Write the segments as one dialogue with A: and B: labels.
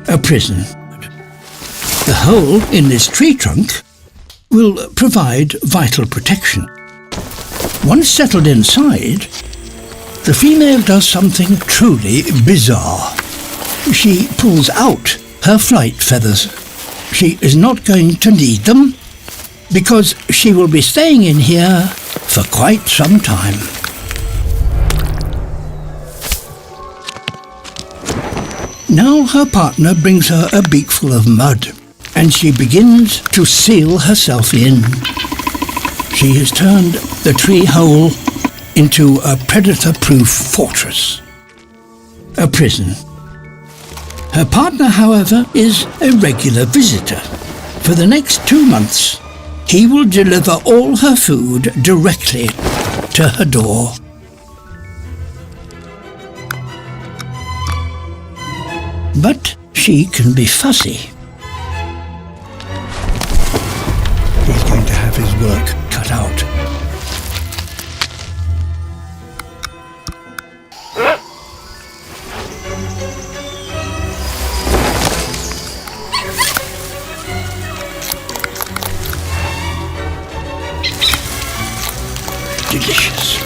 A: a prison. The hole in this tree trunk will provide vital protection. Once settled inside, the female does something truly bizarre. She pulls out her flight feathers. She is not going to need them because she will be staying in here for quite some time. Now her partner brings her a beakful of mud, and she begins to seal herself in. She has turned the tree hole into a predator-proof fortress, a prison. Her partner, however, is a regular visitor. For the next 2 months, he will deliver all her food directly to her door. But she can be fussy. He's going to have his work cut out. Delicious.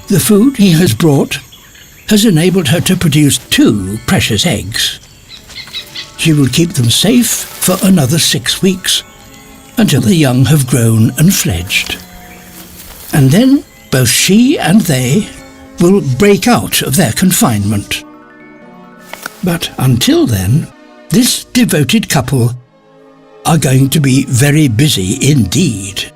A: The food he has brought has enabled her to produce 2 precious eggs. She will keep them safe for another 6 weeks, until the young have grown and fledged. And then both she and they will break out of their confinement. But until then, this devoted couple are going to be very busy indeed.